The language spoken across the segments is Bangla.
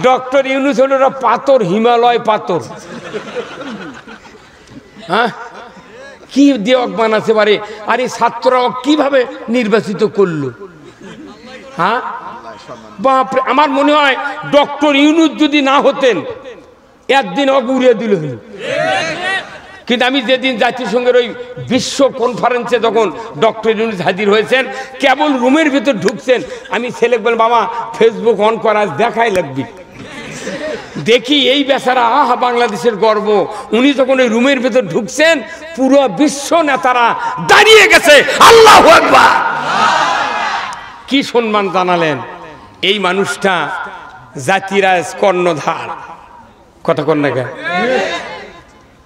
ডক্টর ইউনূস হলো পাথর, হিমালয় পাথর। হ্যাঁ, কি দেওয়াক বানাতে পারে? আর এই ছাত্ররা কিভাবে নির্বাচিত করলো? হ্যাঁ বাপরে, আমার মনে হয় ডক্টর ইউনূস যদি না হতেন একদিন অগুড়িয়ে দিল। কিন্তু আমি যেদিন জাতিসংঘের ওই বিশ্ব কনফারেন্সে যখন ডক্টর ইউনূস হাজির হয়েছেন, কেবল রুমের ভিতর ঢুকছেন, আমি ছেলে বল বাবা ফেসবুক অন করা দেখাই লাগবি। দেখি এই বেচারা, আহা বাংলাদেশের গর্ব, উনি যখন ওই রুমের ভিতর ঢুকছেন পুরো বিশ্ব নেতারা দাঁড়িয়ে গেছে, আল্লাহু আকবার, কি সম্মান জানালেন। এই মানুষটা জাতিরাজ কর্ণধার, কথা কন না,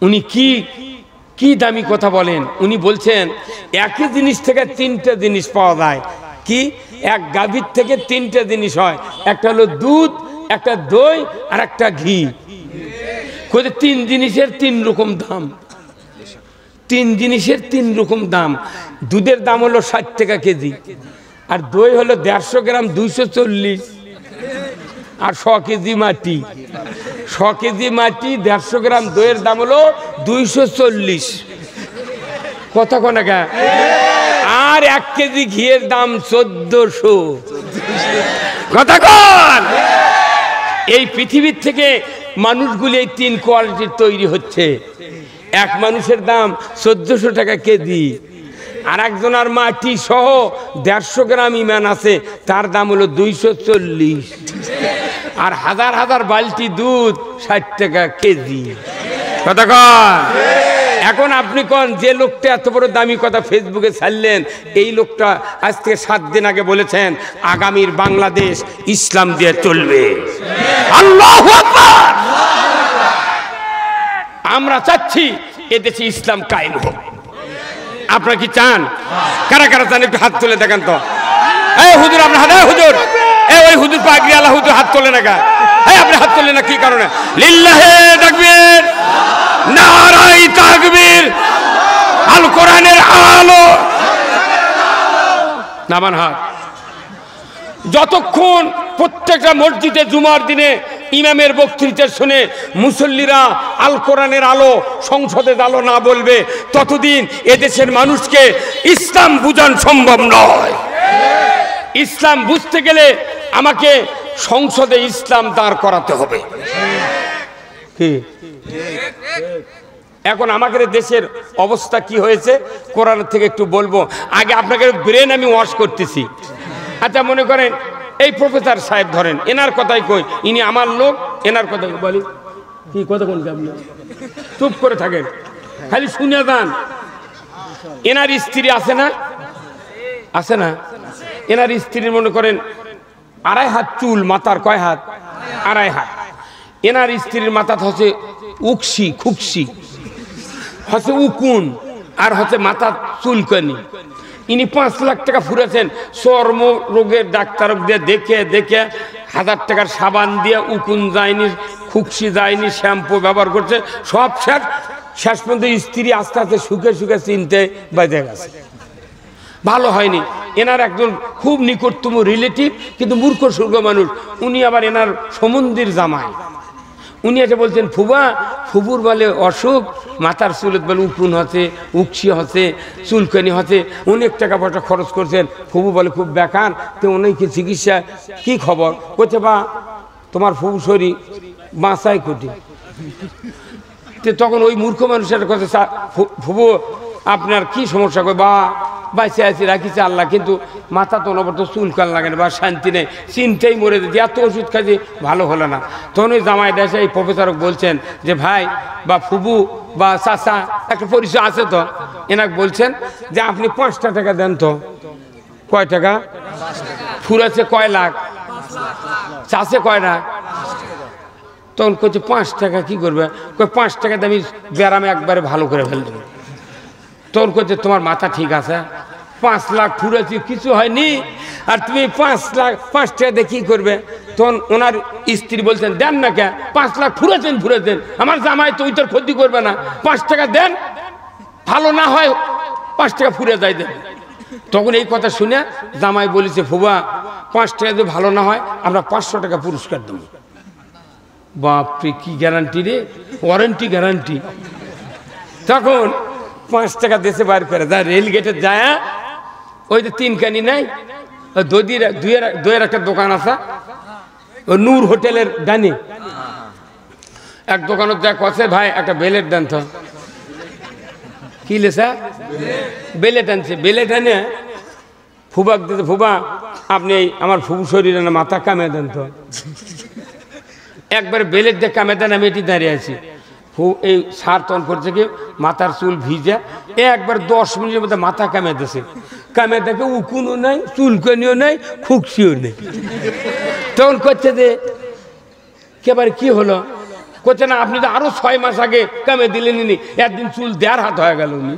উনি কি কি দামি কথা বলেন। উনি বলছেন একই জিনিস থেকে তিনটা জিনিস পাওয়া যায়। কি? এক গাভীর থেকে তিনটা জিনিস হয়, একটা হলো দুধ, একটা দই, আর একটা ঘি। তিন জিনিসের তিন রকম দাম, তিন জিনিসের তিন রকম দাম। দুধের দাম হলো 60 টাকা কেজি, আর দই হলো 150 গ্রাম 240, আর 100 কেজি মাটি, 100 কেজি মাটি 150 গ্রাম দইয়ের দাম হলো 240, কথা কোন গা। আর 1 কেজি ঘিয়ের দাম 1400, কথা কোন। এই পৃথিবীর থেকে মানুষগুলি এই তিন কোয়ালিটির তৈরি হচ্ছে। এক মানুষের দাম 1400 টাকা কেজি, আর একজনের মাটি সহ 150 গ্রাম ইমান আছে, তার দাম হলো 240, আর হাজার হাজার বালতি দুধ 60 টাকা কেজি, কথা কন। এখন আপনি কোন, যে লোকটা এত বড় দামি কথা ফেসবুকে ছাড়লেন, এই লোকটা আজ থেকে 7 দিন আগে বলেছেন আগামীর বাংলাদেশ ইসলাম দিয়ে চলবে। আল্লাহু আকবার। আমরা চাচ্ছি এদেশে ইসলাম কায়েম হোক। আপনারা কি চান? কারা কারা চান একটু হাত তুলে দেখেন তো। এই হুজুর আপনার হাত, হুজুর, ওই হুজুর পাগড়ি আলা হুজুর হাত তোলে না গা। আপনি হাত তোলেন না কি কারণে? লিল্লাহে তাকবীর, নারায়ে তাকবীর, আল কোরআনের আলো, নামান হাত। যতক্ষণ প্রত্যেকটা মসজিদে জুমার দিনে ইমামের বক্তৃতা শুনে মুসল্লিরা আল কোরআনের আলো, সংসদের আলো না বলবে, ততদিন এদেশের মানুষকে ইসলাম বুঝানো সম্ভব নয়। ইসলাম বুঝতে গেলে আমাকে সংসদে ইসলাম দাঁড় করাতে হবে। কি এখন আমাদের দেশের অবস্থা কি হয়েছে কোরআন থেকে একটু বলবো। আগে আপনাকে ব্রেন আমি ওয়াশ করতেছি। আচ্ছা মনে করেন এই প্রফেসর সাহেব ধরেন, এনার কথাই কই, ইনি আমার লোক, এনার কথাই বলি। কি কথা বলছি আপনি? চুপ করে থাকেন, খালি শুনে যান। এনার স্ত্রী আছে না? আছে না? এনার স্ত্রীর মনে করেন 2.5 হাত চুল, মাথার কয় হাত? 2.5 হাত। এনার স্ত্রীর মাথা হচ্ছে উকসি, খুকসি, হচ্ছে উকুন, আর হচ্ছে মাথা চুলকানি। ইনি 5 লাখ টাকা ফুরেছেন চর্ম রোগের ডাক্তার দিয়ে দেখে দেখে, 1000 টাকার সাবান দিয়ে উকুন যায়নি, খুকসি যায়নি, শ্যাম্পু ব্যবহার করছে, সব শেষ পর্যন্ত স্ত্রী আস্তে আস্তে সুখে সুখে চিনতে বেঁধে গেছে, ভালো হয়নি। এনার একজন খুব নিকটতম রিলেটিভ, কিন্তু মূর্খ সুর্গ মানুষ, উনি আবার এনার সমন্দির জামাই। উনি এসে বলছেন ফুবা, ফুবুর বলে অসুখ, মাথার চুলত বলে উকুন হচ্ছে, উকসি হচ্ছে, চুলকানি হচ্ছে, অনেক টাকা পয়সা খরচ করছেন। ফুবু বলে খুব বেকার, তো অনেকে চিকিৎসা, কি খবর? বলছে বা তোমার ফুবু শরীর বাঁচাই কোটি। তো তখন ওই মূর্খ মানুষের কথা, ফুবু আপনার কি সমস্যা? কই বা বাইসে আছি রাখিছে আল্লাহ, কিন্তু মাথা তো অনবরত চুলকান লাগে না, বা শান্তি নেই, চিন্তাই মরে দিতে, এত ওষুধ খাইছে ভালো হলো না। তখন ওই জামাই দেশে এই প্রফেসরক বলছেন যে ভাই বা ফুবু বা চাচা, একটা পরিচয় আছে তো, এনাকে বলছেন যে আপনি 5টা টাকা দেন তো। কয় টাকা? ফুরাছে কয় লাখ, চাষে কয় না। তখন কইছে 5 টাকা কি করবে? কই 5 টাকা আমি ব্যারামে একবারে ভালো করে ফেলতে। তোর কাছে তোমার মাথা ঠিক আছে? 5 লাখ ফুরেছি, কিছু হয়নি, আর তুমি 5 টাকা দিয়ে কি করবে? তখন ওনার স্ত্রী বলছেন দেন না কে, 5 লাখ ফুরেছেন, আমার জামাই তো ওই তোর ক্ষতি করবে না, 5 টাকা দেন, ভালো না হয় 5 টাকা ফুরে যায় দেন। তখন এই কথা শুনে জামাই বলেছে ফুবা 5 টাকা যদি ভালো না হয় আমরা 500 টাকা পুরস্কার দেবো। বাপরে কি গ্যারান্টি রে, ওয়ারেন্টি গ্যারান্টি। তখন 5 টাকা দেশে বার করে যা রেল গেটে যায়, ওই যে 3 কানি নাই, দুইয়ের একটা দোকান আছে, ও নূর হোটেলের ডানে এক দোকানত যা কছে, ভাই একটা বেলেট দেন তো। কি লেসা? বেলেট আনছে। বেলেট আনে ফুবাক দিতে, ফুবা আপনি আমার ফুবু শরীরে না মাথা কামে দেন তো। একবার বেলেট দিয়ে কামে দেন, আমি এটি দাঁড়িয়ে আছি। এই সার তন করছে কি মাথার চুল ভিজা, একবার 10 মিনিটের মধ্যে মাথা কামে দিয়েছে। কামে দেখে উকুনও নাই, চুলকানিও নাই, খুকসিও নেই। তখন করছে যে কেবার কি হলো? করছে না আপনি তো আরো 6 মাস আগে কামে দিলেন, একদিন চুল 1.5 হাত হয়ে গেল। উনি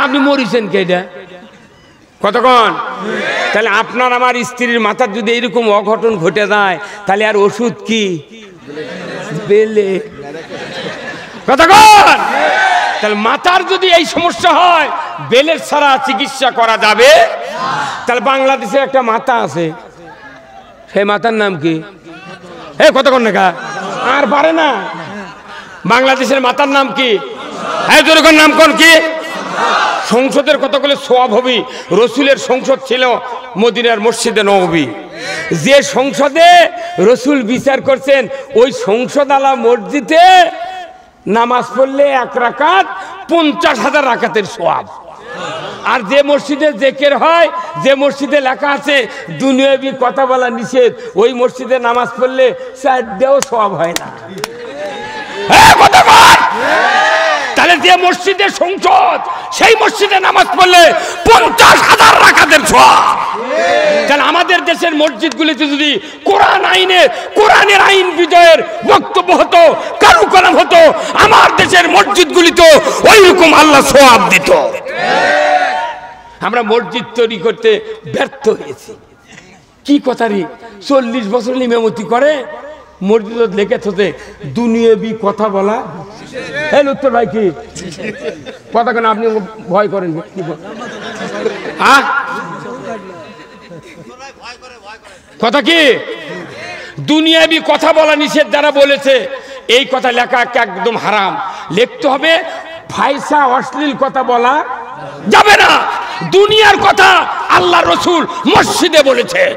আপনি মরিছেন কে? এটা কতক্ষণ? তাহলে আপনার আমার স্ত্রীর মাথার যদি এইরকম অঘটন ঘটে যায়, তাহলে আর ওষুধ কি? বেলে। কতক্ষণ? তাহলে মাথার যদি এই সমস্যা হয়, বেলের ছাড়া চিকিৎসা করা যাবে। তাহলে বাংলাদেশে একটা মাথা আছে, সেই মাথার নাম কি? কতক্ষণ দেখা আর পারে না। বাংলাদেশের মাতার নাম কি? জোরকার নাম কোন কি? সংসদের কতগুলো সোয়াব হবি। রসুলের সংসদ ছিল মদিনার মসজিদে নববী। যে সংসদে রসুল বিচার করছেন, ওই সংসদ আলা মসজিদে নামাজ পড়লে 1 রাকাত 50,000 রাকাতের সোয়াব। আর যে মসজিদে জিকির হয়, যে মসজিদে লেখা আছে দুনিয়াবি কথা বলা নিষেধ, ওই মসজিদে নামাজ পড়লে 4টাও সওয়াব হয় না। তাহলে যে মসজিদের সংসদ, সেই মসজিদে নামাজ পড়লে 50,000 রাকাতের সওয়াব। তাহলে আমাদের দেশের মসজিদগুলিতে যদি কোরআনের আইন বিজয়ের বক্তব্য হতো, কারুকালাম হতো, আমার দেশের মসজিদগুলিতে ওই রকম আল্লাহ সওয়াব দিত। আমরা মসজিদ তৈরি করতে ব্যর্থ হয়েছি। কি কথা রে? 40 বছর ইমামতি করে, মসজিদ লেখে থাকে দুনিয়াবি কথা বলা। উত্তর ভাই কি কথা কেন? আপনি ভয় করেন? কথা কি? দুনিয়াবি কথা বলা নিষেধ যারা বলেছে, এই কথা লেখা একদম হারাম। লিখতে হবে ফাইসা অশ্লীল কথা বলা যাবে না। দুনিয়ার কথা আল্লাহ রসুল মসজিদে বলেছেন।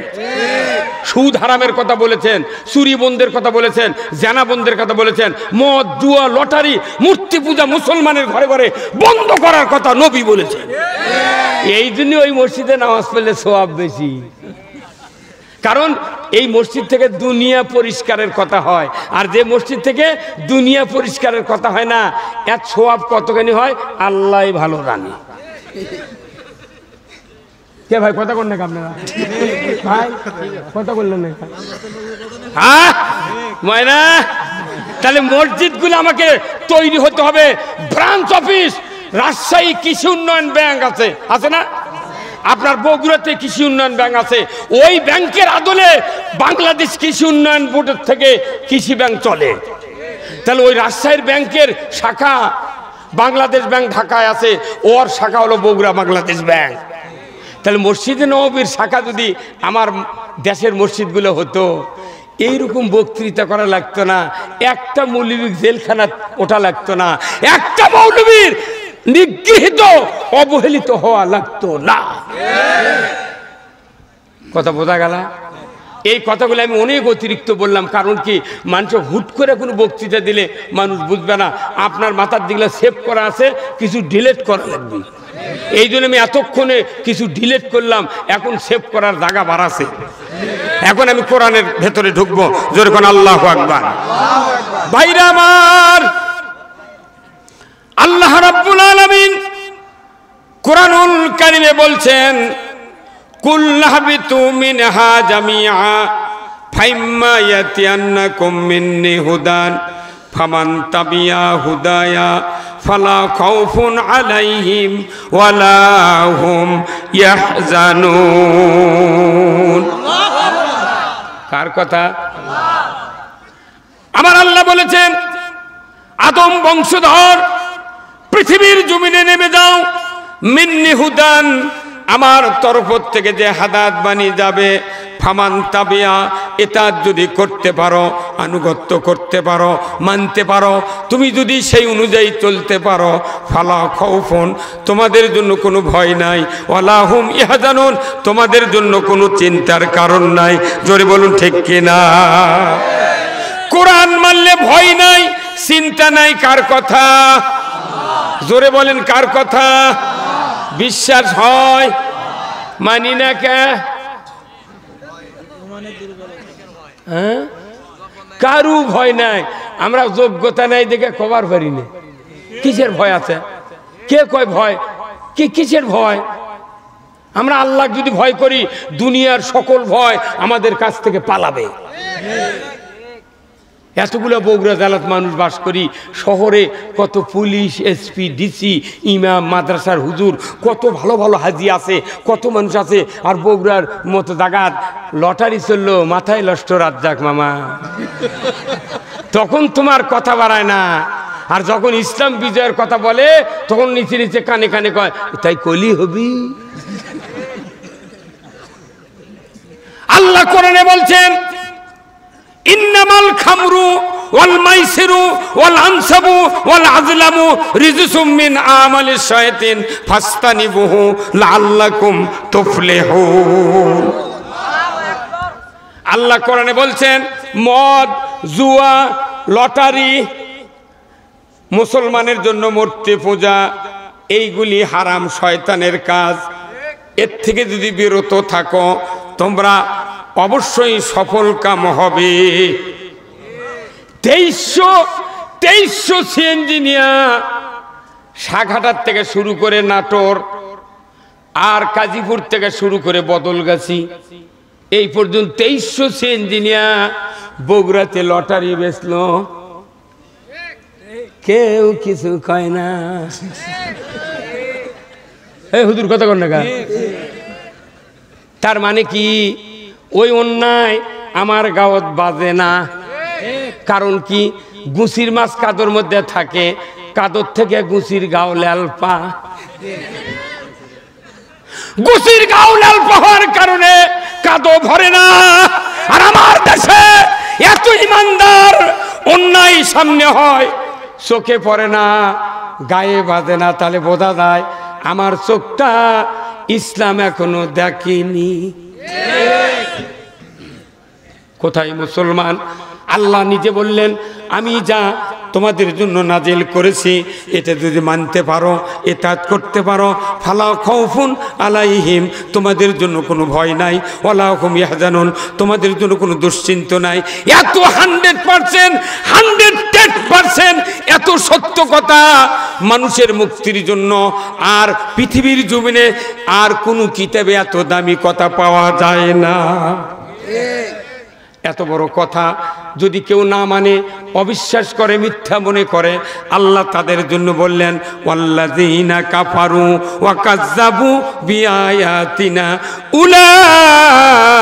সুদ হারামের কথা বলেছেন, চুরি বন্ধের কথা বলেছেন, জানা বন্ধের কথা বলেছেন, মদ, জুয়া, লটারি, মূর্তি পূজা মুসলমানের ঘরে ঘরে বন্ধ করার কথা নবী বলেছেন। এই জন্য ওই মসজিদে নামাজ পড়লে সওয়াব বেশি। কারণ এই মসজিদ থেকে দুনিয়া পরিষ্কারের কথা হয়, আর যে মসজিদ থেকে দুনিয়া পরিষ্কারের কথা হয় না, এর সওয়াব কতখানি হয় আল্লাহ ভালো জানে। কে ভাই কথা বললেন না আপনারা? ভাই কথা বললেন না? ময়না, তাহলে মসজিদগুলো আমাকে তৈরি হতে হবে। ব্রাঞ্চ অফিস রাজশাহী কৃষি উন্নয়ন ব্যাংক আছে না? আপনার বগুড়াতে কৃষি উন্নয়ন ব্যাংক আছে। ওই ব্যাংকের আদলে বাংলাদেশ কৃষি উন্নয়ন বোর্ডের থেকে কৃষি ব্যাংক চলে। তাহলে ওই রাজশাহীর ব্যাংকের শাখা বাংলাদেশ ব্যাংক ঢাকায় আছে, ওর শাখা হলো বগুড়া বাংলাদেশ ব্যাংক। তাহলে মসজিদে নববীর শাখা যদি আমার দেশের মসজিদগুলো হতো, এইরকম বক্তৃতা করা লাগতো না, একটা মৌলবীর জেলখানা ওঠা লাগতো না, একটা মৌলবীর নিগৃহীত অবহেলিত হওয়া লাগতো না। কথা বোঝা গেল? এই কথাগুলো আমি অনেক অতিরিক্ত বললাম, কারণ কি মানুষ হুট করে কোনো বক্তৃতা দিলে মানুষ বুঝবে না। আপনার মাথার দিকগুলো সেভ করা আছে, কিছু ডিলিট করা লাগবে। এই জন্য আমি এতক্ষণে কিছু ডিলিট করলাম, এখন সেভ করার জায়গা বাড়াছে। এখন আমি কোরআনের ভেতরে ঢুকবো। জোরে কোন আল্লাহু আকবার। ভাইরা আমার, আল্লাহ রাব্বুল আলামিন কোরআনুল কারীমে বলছেন, কুল্লাহবিতু মিনহা জামিআ ফাইম্মা ইয়াতিয়ান্নাকুম মিন্নি হুদান ফামান তাবিয়া হুদায়া ফালা খাউফুন আলাইহিম ওয়ালা হুম ইয়াহজানুন। কার কথা? আমার আল্লাহ বলেছেন, আদম বংশধর পৃথিবীর জমিনে নেমে যাও, মিন্নি হুদান, আমার তরফ থেকে যে হাদাত বাণী যাবে, ফামান তাবিয়া, এটা যদি করতে পারো, আনুগত্য করতে পারো, মানতে পারো, তুমি যদি সেই অনুযায়ী চলতে পারো, ফালা খাউফুন, তোমাদের জন্য কোনো ভয় নাই, ওয়ালা হুম ইয়াহজানুন, তোমাদের জন্য কোনো চিন্তার কারণ নাই। জোরে বলুন ঠিক কিনা? কোরআন মানলে ভয় নাই, চিন্তা নাই, কার কথা? জোরে বলেন কার কথা? বিশ্বাস হয়, মানি না কে? কারু ভয় নাই, আমরা যোগ্যতা নাই দেখে কবার পারি না। কিসের ভয় আছে? কে কয় ভয়? কিসের ভয়? আমরা আল্লাহ যদি ভয় করি, দুনিয়ার সকল ভয় আমাদের কাছ থেকে পালাবে। এতগুলো বগুড়া জেলাত মানুষ বাস করি, শহরে কত পুলিশ, এসপি, ডিসি, ইমাম, মাদ্রাসার হুজুর, কত ভালো ভালো হাজি আছে, কত মানুষ আছে। আর বগুড়ার মতো জায়গাত লটারি চললো, মাথায় লষ্ট রাজ্জাক মামা, তখন তোমার কথা বাড়ায় না। আর যখন ইসলাম বিজয়ের কথা বলে, তখন নিচে নিচে কানে কানে কয়, তাই কলি হবি। আল্লাহ কোরআনে বলছেন, ইন্নামাল খামরু ওয়াল মাইসিরু ওয়াল আনসাবু ওয়াল আজলামু রিজসুম মিন আমালিশ শায়াতিন ফাস্তানিবুহু লাআল্লাকুম তুফলিহুন। আল্লাহ কোরআনে বলছেন, মদ, জুয়া, লটারি, মুসলমানের জন্য মূর্তি পূজা, এইগুলি হারাম, শয়তানের কাজ। এর থেকে যদি বিরত থাকো, তোমরা অবশ্যই সফল কাম হবে। 2300 সিএনজি নিয়া সাঘাটার থেকে শুরু করে নাটোর, আর কাজীপুর থেকে শুরু করে বদলগাছি, এই পর্যন্ত 2300 সিএনজি নিয়া বগুড়াতে লটারি বেচলো, কেউ কিছু কয় না। এই হুজুর কথা কন না কা? তার মানে কি? ওই অন্যায় আমার গাঁৱত বাজে না। কারণ কি? গুছির মাছ কাদর মধ্যে থাকে, কাদর থেকে গুছির গাও লাল পা, গুছির গাও লাল পাওয়ার কারণে কাদো ভরে না। আর আমার দেশে এত ইমানদার, অন্যায় সামনে হয়, চোখে পড়ে না, গায়ে বাজে না। তাহলে বোঝা যায় আমার চোখটা ইসলাম এখনো দেখেনি। কোথায় মুসলমান? আল্লাহ নিজে বললেন, আমি যা তোমাদের জন্য নাজিল করেছি, এটা যদি মানতে পারো, এতাত করতে পারো, ফালা খাউফুন আলাইহিম, তোমাদের জন্য কোনো ভয় নাই, ওয়ালা হুম ইয়াহজানুন, তোমাদের জন্য কোনো দুশ্চিন্তা নাই। এত 100%, 110% এত সত্য কথা মানুষের মুক্তির জন্য আর পৃথিবীর জমিনে আর কোনো কিতাবে এত দামি কথা পাওয়া যায় না। এত বড় কথা যদি কেউ না মানে, অবিশ্বাস করে, মিথ্যা মনে করে, আল্লাহ তাদের জন্য বললেন, ওয়াল্লাযীনা কাফারু ওয়া কাযযাবু বিআয়াতিনা উলাইকা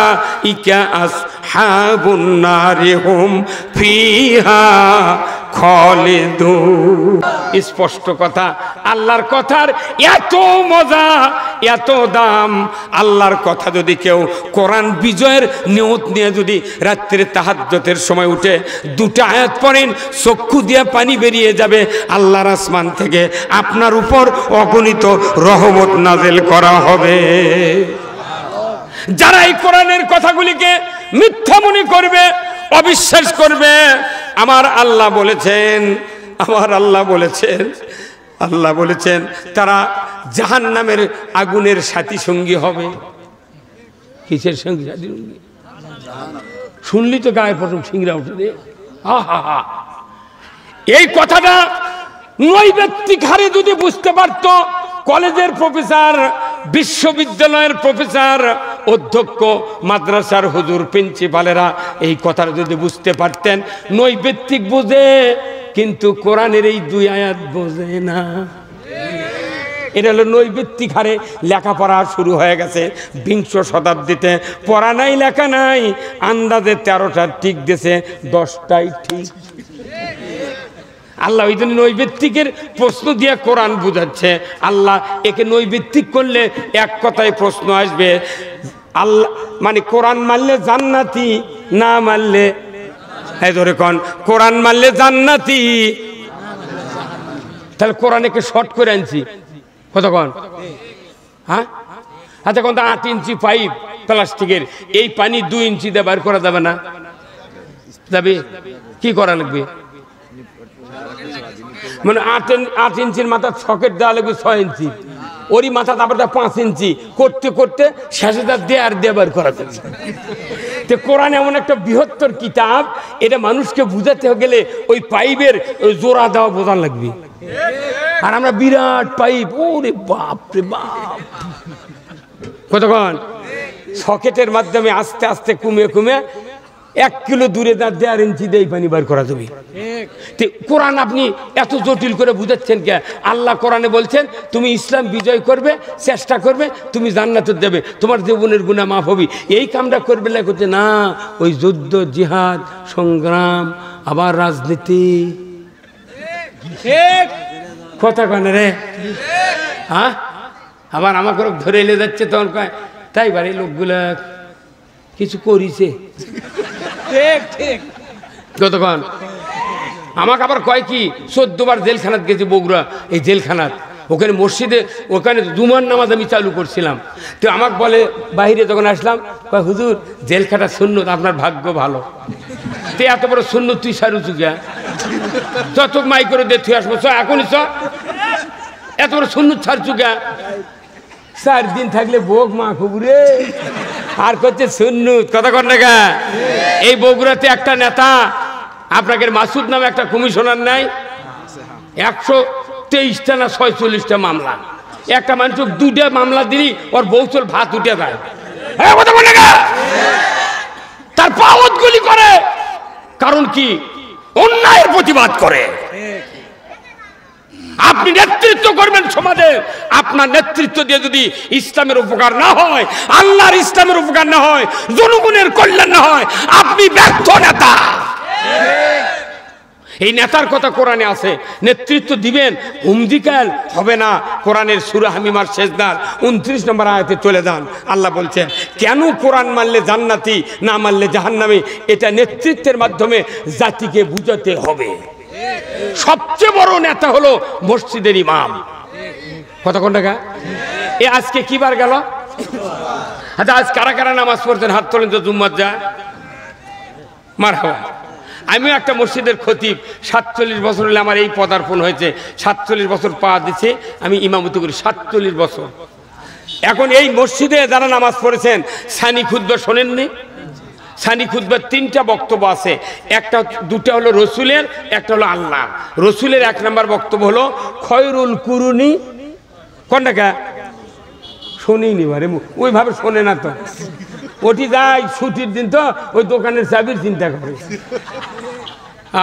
আসহাবুন নারি হুম ফিহা খালিদুন। স্পষ্ট কথা, আল্লাহর কথার এত মজা, এত দাম। আল্লাহর কথা যদি কেউ কোরআন বিজয়ের নিয়ত নিয়ে যদি রাত্রে তাহাজ্জুদের সময় উঠে 2টা আয়াত পড়েন, চক্ষু দিয়ে পানি বেরিয়ে যাবে। আল্লাহর আসমান থেকে আপনার উপর অগণিত রহমত নাযিল করা হবে। যারা এই কোরআনের কথাগুলিকে মিথ্যা মনে করবে, অবিশ্বাস করবে, আমার আল্লাহ বলেছেন, আল্লাহ বলেছেন তারা জাহান্নামের আগুনের সাথী সঙ্গী হবে। কিসের সঙ্গী? সাথী সঙ্গী শুনলি তো গায়ে প্রথম সিংড়া উঠে রে। এই কথাটা নৈবেত্তিক হারে যদি বুঝতে পারত, কলেজের প্রফেসর, বিশ্ববিদ্যালয়ের প্রফেসর, অধ্যক্ষ, মাদ্রাসার হুজুর, প্রিন্সিপালেরা এই কথাটা যদি বুঝতে পারতেন। নৈবেত্তিক বোঝে, কিন্তু কোরআনের এই 2 আয়াত বোঝে না। এটা হলো নৈবেত্তিক হারে লেখাপড়া শুরু হয়ে গেছে 20 শতাব্দীতে। পড়া নাই, লেখা নাই, আন্দাজে 13টা ঠিক দিয়েছে, 10টাই ঠিক। আল্লাহ ওই জন্য নৈবেত্তিকের প্রশ্ন দিয়ে কোরআন বুঝাচ্ছে। আল্লাহ একে নৈবেত্তিক করলে এক কথায় প্রশ্ন আসবে, আল্লাহ মানে কোরআন মানলে জান্নাতি, না মানলে এই ধরে কোন কোরআন মানলে জান্নাতি। তাহলে কোরআনকে শর্ট করে আনছি কতক্ষণ? হ্যাঁ আচ্ছা কোন 8 ইঞ্চি পাইপ প্লাস্টিকের, এই পানি 2 ইঞ্চি দিয়ে বার করা যাবে না? যাবে। কি করা লাগবে? মানে 8 ইঞ্চির মাথা সকেট দেওয়া লাগবে 6 ইঞ্চি, ওরই মাথা তারপর 5 ইঞ্চি করতে করতে শেষে তার দেয়ার দেবার করা যাচ্ছে। তো কোরআন এমন একটা বৃহত্তর কিতাব, এটা মানুষকে বুঝাতে গেলে ওই পাইপের জোড়া দেওয়া বোঝান লাগবে। আর আমরা বিরাট পাইপ, ওরে বাপ রে বাপ, কতক্ষণ সকেটের মাধ্যমে আস্তে আস্তে কমে কমে 1 কিলো দূরে তার 1.5 ইঞ্চি দিয়ে পানি বার করা যাবে। কোরআন আপনি এত জটিল করে বুঝাচ্ছেন কে? আল্লাহ কোরআনে বলছেন তুমি ইসলাম বিজয় করবে, চেষ্টা করবে, তুমি জান্নাতে দেবে, তোমার জীবনের গুনাহ মাফ হবে। এই কামটা করবে না, করছে না ওই যুদ্ধ, জিহাদ, সংগ্রাম, আবার রাজনীতি। কথা কন রে? হ্যাঁ আবার আমাকে ধরে এলে যাচ্ছে, তখন কয় তাই বাড়ি লোকগুলা কিছু করিছে। কতক্ষণ আমাকে আবার কয় কি 14 বার জেলখানাত গেছে বগুড়া, এই জেলখানাত ওখানে মসজিদে ওখানে জুমার নামাজ আমি চালু করছিলাম। তো আমাকে বলে বাইরে যখন আসলাম, কয় হুজুর জেলখানা সুন্নত, আপনার ভাগ্য ভালো। তো এত বড় সুন্নত তুই সারু চুকিয়া যত মাই করে দে তুই আসবো এখনই চ, এত বড় সুন্নত ছাড় চুকিয়া। 4 দিন থাকলে বোক মা খুবরে আর করছে সুন্নত। কথা কর না গা? এই বগুড়াতে একটা নেতা আপনাকে মাসুদ নামে একটা কমিশনার নাই, 123টা না 46টা মামলা। একটা মানুষ 2টা মামলা দিলি ওর বউচল ভাত উঠে যায়। তার পাওয়াত গুলি করে, কারণ কি? অন্যায়ের প্রতিবাদ করে। আপনি নেতৃত্ব করবেন সমাজে, আপনার নেতৃত্ব দিয়ে যদি ইসলামের উপকার না হয়, আল্লাহর ইসলামের উপকার না হয়, জনগণের কল্যাণ না হয়, আপনি ব্যর্থ নেতা। এই নেতার কথা কোরআনে আছে। নেতৃত্ব দিবেন, হুমদিকাল হবে না। কোরআনের সূরা হামিমার শেষদার 29 নম্বর আয়াতে চলে যান। আল্লাহ বলছেন কেন কোরআন মানলে জান্নাতি, না মানলে জাহান্নামী। এটা নেতৃত্বের মাধ্যমে জাতিকে বুঝাতে হবে। সবচেয়ে বড় নেতা হলো মসজিদের ইমাম। কতক্ষণ টাকা? এ আজকে কি বার গেল? আচ্ছা আজ কারা কারা নামাজ পড়ছেন হাত তোলেন তো, জুম্মার যা মারহাবা। আমিও একটা মসজিদের খতিব, 47 বছর হলে আমার এই পদার্পণ হয়েছে। 47 বছর পা দিচ্ছে আমি ইমামতি করি, 47 বছর। এখন এই মসজিদে যারা নামাজ পড়েছেন সানি খুতবা শোনেননি? সানি খুতবার 3টা বক্তব্য আছে, দুটা হলো রসুলের, একটা হলো আল্লাহ। রসুলের 1 নম্বর বক্তব্য হলো খয়রুল কুরুনি। কোনটা শোনেনি? বারে ওইভাবে শোনে না তো, ওটি যায় ছুটির দিন তো ওই দোকানের চাবির চিন্তা করে।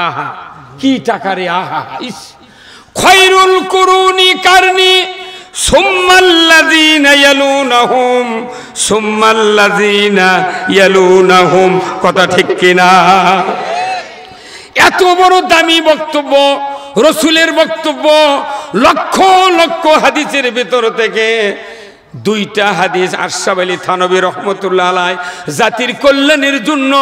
আহা কি টাকা রে, আহা ইস। খয়রুল কুরুনি কারনি সুম্মাল্লাযীনা ইয়ালুনাহুম সুম্মাল্লাযীনা ইয়ালুনাহুম। কথা ঠিক কিনা? এত বড় দামি বক্তব্য, রসুলের বক্তব্য, লক্ষ লক্ষ হাদিসের ভেতর থেকে 2টা হাদিস আশরাফ আলী থানভী রহমতুল্লাহ আলাইহি জাতির কল্যাণের জন্য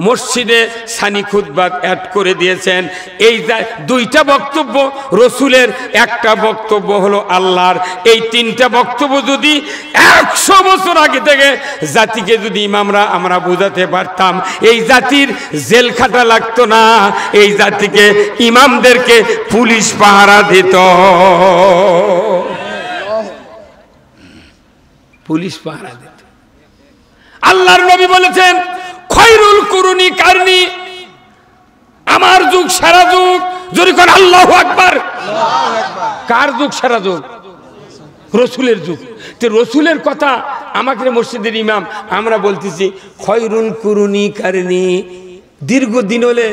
মসজিদে সানি খুতবা অ্যাড করে দিয়েছেন। এই 2টা বক্তব্য রসুলের, একটা বক্তব্য হলো আল্লাহর। এই 3টা বক্তব্য যদি 100 বছর আগে থেকে জাতিকে যদি আমরা বোঝাতে পারতাম, এই জাতির জেল খাটা লাগতো না, এই জাতিকে ইমামদেরকে পুলিশ পাহারা দিত। পুলিশ পাহারা দিত। আল্লাহর নবী বলেছেন খয়রুল কুরুনি কারনি, আমার যুগ সেরা যুগ। যদি কোন আল্লাহু আকবার। কার যুগ সেরা যুগ? রসুলের যুগ। তো রসুলের কথা আমাকে মসজিদের ইমাম আমরা বলতেছি খয়রুল কুরুনি কারনি, দীর্ঘদিন হলে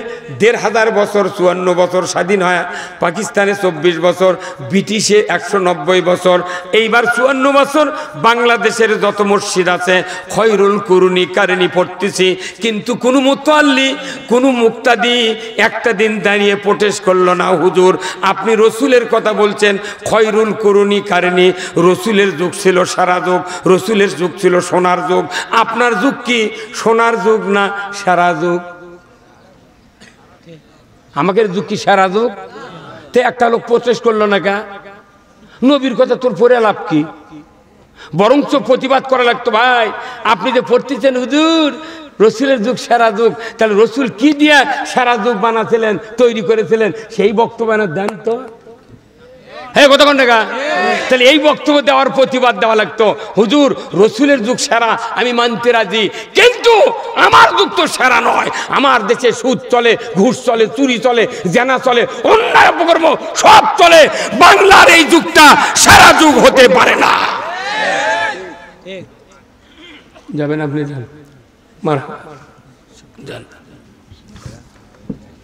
১,৫০০ বছর, ৫৪ বছর স্বাধীন হয় পাকিস্তানে, ২৪ বছর, ব্রিটিশে ১৯০ বছর, এইবার ৫৪ বছর। বাংলাদেশের যত মসজিদ আছে খয়রুল কুরুনি কারিনী পড়তেছি, কিন্তু কোনো মুতাল্লি, কোনো মুক্তাদি একটা দিন দাঁড়িয়ে প্রোটেস্ট করলো না, হুজুর আপনি রসুলের কথা বলছেন, খয়রুল কুরুনি কারিনী, রসুলের যুগ ছিল সারা যুগ, রসুলের যুগ ছিল সোনার যুগ, আপনার যুগ কি সোনার যুগ না সারা যুগ? আমাকে যুগ কি সারা যুগ? তে একটা লোক প্রচেষ্টা করলো না কা, নবীর কথা তোর পড়ে লাভ কি? বরঞ্চ প্রতিবাদ করা লাগতো, ভাই আপনি যে পড়তেছেন হুজুর রসুলের যুগ সারা যুগ, তাহলে রসুল কি দিয়া সারা যুগ বানাছিলেন, তৈরি করেছিলেন, সেই বক্তব্য দেন তো। হ্যাঁ কথা কোন টাকা? তাহলে এই বক্তব্য দেওয়ার প্রতিবাদ দেওয়া লাগতো, হুজুর রসুলের যুগ সেরা আমি মানতে রাজি, কিন্তু আমার যুগ তো সেরা নয়, আমার দেশে সুদ চলে, ঘুষ চলে, চুরি চলে, জেনা চলে, অন্যায় অপকর্ম সব চলে, বাংলার এই যুগটা সেরা যুগ হতে পারে না। যাবেন আপনি? যান মার যান,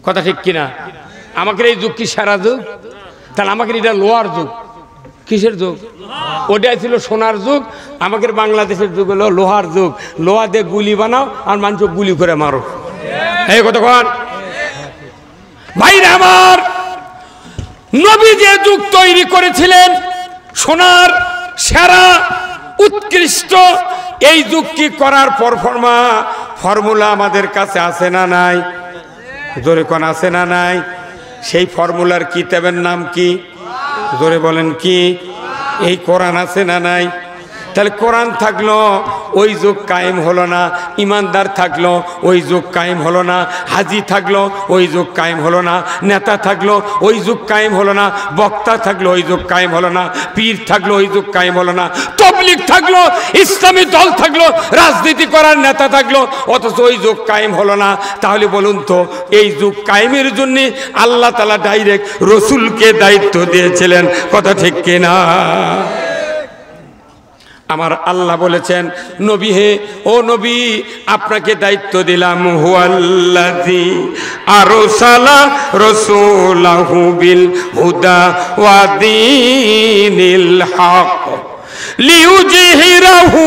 কথা ঠিক কিনা? আমাদের এই যুগ কি সেরা যুগ? তাহলে আমাদের এটা লোহার যুগ। কিসের যুগ? ওটাই ছিল সোনার যুগ, আমাদের বাংলাদেশের যুগ হলো লোহার যুগ। লোহা দিয়ে গুলি বানাও আর মানুষ গুলি করে মারো, এই কতক্ষণ ভাইরা আমার। নবী যে যুগ তৈরি করেছিলেন সোনার সেরা উৎকৃষ্ট, এই যুগ কি করার ফর্মুলা আমাদের কাছে আছে না নাই? জোরে কোন আছে না নাই? সেই ফর্মুলার কিতাবের নাম কি? জোরে বলেন কি? এই কোরআন আছে না নাই? তাহলে কোরআন থাকলো ওই যুগ কায়েম হলো না, ইমানদার থাকলো ওই যুগ কায়েম হলো না, হাজি থাকলো ওই যুগ কায়েম হলো না, নেতা থাকলো ওই যুগ কায়েম হলো না, বক্তা থাকলো ওই যুগ কায়েম হলো না, পীর থাকলো ওই যুগ কায়েম হলো না, তবলিগ থাকলো, ইসলামী দল থাকলো, রাজনীতি করার নেতা থাকলো, অথচ ওই যুগ কায়েম হলো না। তাহলে বলুন তো, এই যুগ কায়েমের জন্য আল্লাহ তাআলা ডাইরেক্ট রসুলকে দায়িত্ব দিয়েছিলেন, কথা ঠিক কিনা? আমার আল্লাহ বলেছেন, নবী হে, ও নবী আপনাকে দায়িত্ব দিলাম, হুয়াল্লাযী আরসালা রাসূলাহু বিল হুদা ওয়া দীনিল হক লিইউযহিরাহু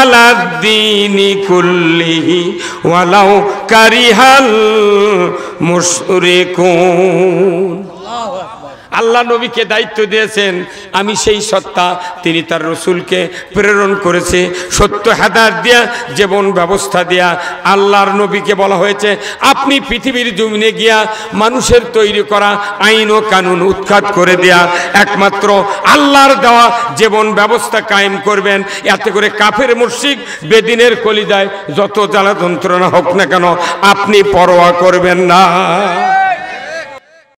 আলাদ-দীনি কুল্লিহি ওয়ালাউ কারিহাল মুশরিকুন। আল্লাহ নবীকে দায়িত্ব দিয়েছেন, আমি সেই সত্তা, তিনি তার রসুলকে প্রেরণ করেছে সত্য হেদায়েত দিয়া, জীবন ব্যবস্থা দিয়া। আল্লাহর নবীকে বলা হয়েছে, আপনি পৃথিবীর জমিনে গিয়া মানুষের তৈরি করা আইন ও কানুন উৎখাত করে দেয়া, একমাত্র আল্লাহর দেওয়া জীবন ব্যবস্থা কায়েম করবেন। এতে করে কাফের মুশরিক বেদিনের কলিজায় যত জ্বালা যন্ত্রণা হোক না কেন আপনি পরোয়া করবেন না।